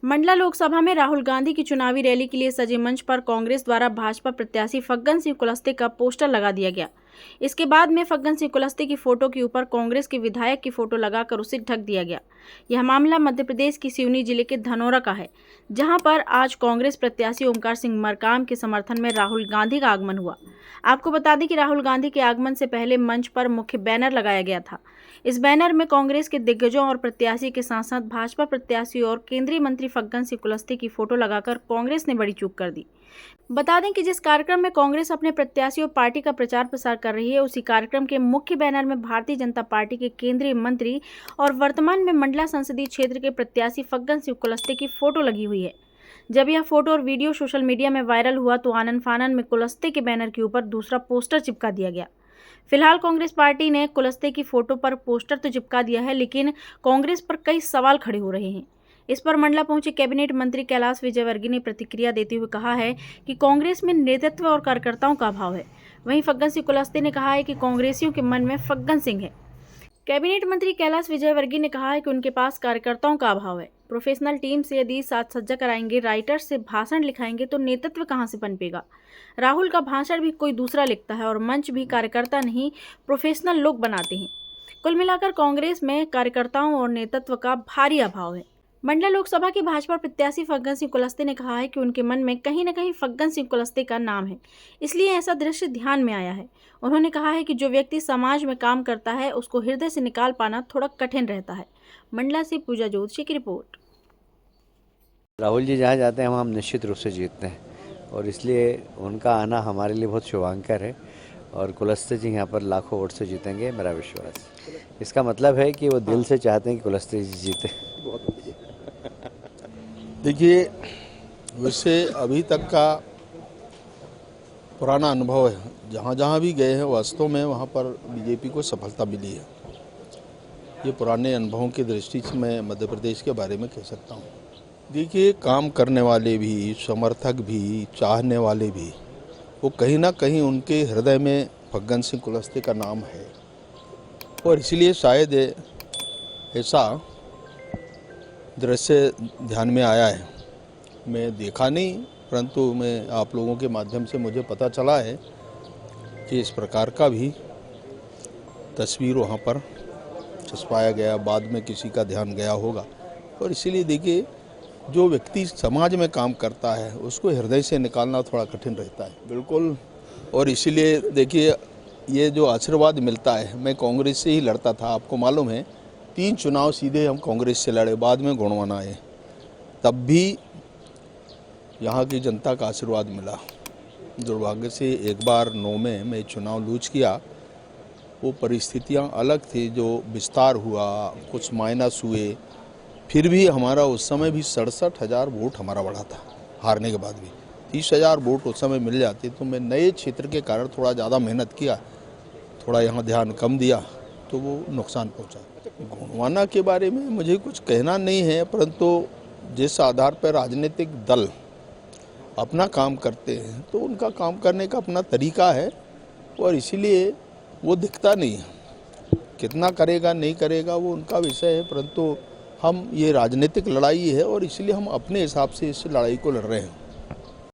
मंडला लोकसभा में राहुल गांधी की चुनावी रैली के लिए सजे मंच पर कांग्रेस द्वारा भाजपा प्रत्याशी फग्गन सिंह कुलस्ते का पोस्टर लगा दिया गया। इसके बाद में फग्गन सिंह कुलस्ते की फोटो के ऊपर कांग्रेस के विधायक की फोटो लगाकर उसे ढक दिया गया। यह मामला मध्य प्रदेश की सिवनी जिले के धनौरा का है, जहां पर आज कांग्रेस प्रत्याशी ओमकार सिंह मरकाम के समर्थन में राहुल गांधी का आगमन हुआ। आपको बता दें कि राहुल गांधी के आगमन से पहले मंच पर मुख्य बैनर लगाया गया था। इस बैनर में कांग्रेस के दिग्गजों और प्रत्याशी के साथ साथ भाजपा प्रत्याशी और केंद्रीय मंत्री फग्गन सिंह कुलस्ते की फोटो लगाकर कांग्रेस ने बड़ी चूक कर दी। बता दें कि जिस कार्यक्रम में कांग्रेस अपने प्रत्याशी और पार्टी का प्रचार प्रसार कर रही है, उसी कार्यक्रम के मुख्य बैनर में भारतीय जनता पार्टी के केंद्रीय मंत्री और वर्तमान में मंडला संसदीय क्षेत्र के प्रत्याशी फग्गन सिंह कुलस्ते की फोटो लगी हुई है। जब यह फोटो और वीडियो सोशल मीडिया में वायरल हुआ तो आनन फानन में कुलस्ते के बैनर के ऊपर दूसरा पोस्टर चिपका दिया गया। फिलहाल कांग्रेस पार्टी ने कुलस्ते की फोटो पर पोस्टर तो चिपका दिया है, लेकिन कांग्रेस पर कई सवाल खड़े हो रहे हैं। इस पर मंडला पहुंचे कैबिनेट मंत्री कैलाश विजयवर्गीय ने प्रतिक्रिया देते हुए कहा है कि कांग्रेस में नेतृत्व और कार्यकर्ताओं का अभाव है। वहीं फग्गन सिंह कुलस्ते ने कहा है कि कांग्रेसियों के मन में फग्गन सिंह है। कैबिनेट मंत्री कैलाश विजयवर्गीय ने कहा है कि उनके पास कार्यकर्ताओं का अभाव है। प्रोफेशनल टीम से यदि साज सज्जा कराएंगे, राइटर्स से भाषण लिखाएंगे तो नेतृत्व कहां से पनपेगा। राहुल का भाषण भी कोई दूसरा लिखता है और मंच भी कार्यकर्ता नहीं, प्रोफेशनल लोग बनाते हैं। कुल मिलाकर कांग्रेस में कार्यकर्ताओं और नेतृत्व का भारी अभाव है। मंडला लोकसभा के भाजपा प्रत्याशी फग्गन सिंह कुलस्ते ने कहा है कि उनके मन में कहीं न कहीं फग्गन सिंह कुलस्ते का नाम है, इसलिए ऐसा दृश्य ध्यान में आया है। उन्होंने कहा है कि जो व्यक्ति समाज में काम करता है उसको हृदय से निकाल पाना थोड़ा कठिन रहता है। मंडला से पूजा जोशी की रिपोर्ट। राहुल जी जहाँ जाते हैं हम निश्चित रूप से जीतते हैं और इसलिए उनका आना हमारे लिए बहुत शुभांकर है और कुलस्ते जी यहाँ पर लाखों वोट से जीतेंगे, मेरा विश्वास। इसका मतलब है कि वो दिल से चाहते हैं कि कुलस्ते जी जीते। देखिए, वैसे अभी तक का पुराना अनुभव है, जहाँ जहाँ भी गए हैं वास्तव में वहाँ पर बीजेपी को सफलता मिली है। ये पुराने अनुभवों की दृष्टि से मैं मध्य प्रदेश के बारे में कह सकता हूँ। देखिए, काम करने वाले भी, समर्थक भी, चाहने वाले भी, वो कहीं ना कहीं उनके हृदय में फग्गन सिंह कुलस्ते का नाम है और इसलिए शायद ऐसा दृश्य ध्यान में आया है। मैं देखा नहीं, परंतु मैं आप लोगों के माध्यम से मुझे पता चला है कि इस प्रकार का भी तस्वीर वहाँ पर छपवाया गया, बाद में किसी का ध्यान गया होगा। और इसीलिए देखिए, जो व्यक्ति समाज में काम करता है उसको हृदय से निकालना थोड़ा कठिन रहता है, बिल्कुल। और इसीलिए देखिए, ये जो आशीर्वाद मिलता है, मैं कांग्रेस से ही लड़ता था, आपको मालूम है 3 चुनाव सीधे हम कांग्रेस से लड़े, बाद में गुणवाना आए, तब भी यहाँ की जनता का आशीर्वाद मिला। दुर्भाग्य से एक बार 9 में मैं चुनाव लूज किया, वो परिस्थितियाँ अलग थी, जो विस्तार हुआ, कुछ माइनस हुए, फिर भी हमारा उस समय भी 67,000 वोट हमारा बढ़ा था। हारने के बाद भी 30,000 वोट उस समय मिल जाते, तो मैं नए क्षेत्र के कारण थोड़ा ज़्यादा मेहनत किया, थोड़ा यहाँ ध्यान कम दिया तो वो नुकसान पहुँचा। गुणवाना के बारे में मुझे कुछ कहना नहीं है, परंतु जिस आधार पर राजनीतिक दल अपना काम करते हैं तो उनका काम करने का अपना तरीका है और इसीलिए वो दिखता नहीं है। कितना करेगा नहीं करेगा वो उनका विषय है, परंतु हम ये राजनीतिक लड़ाई है और इसलिए हम अपने हिसाब से इस लड़ाई को लड़ रहे हैं।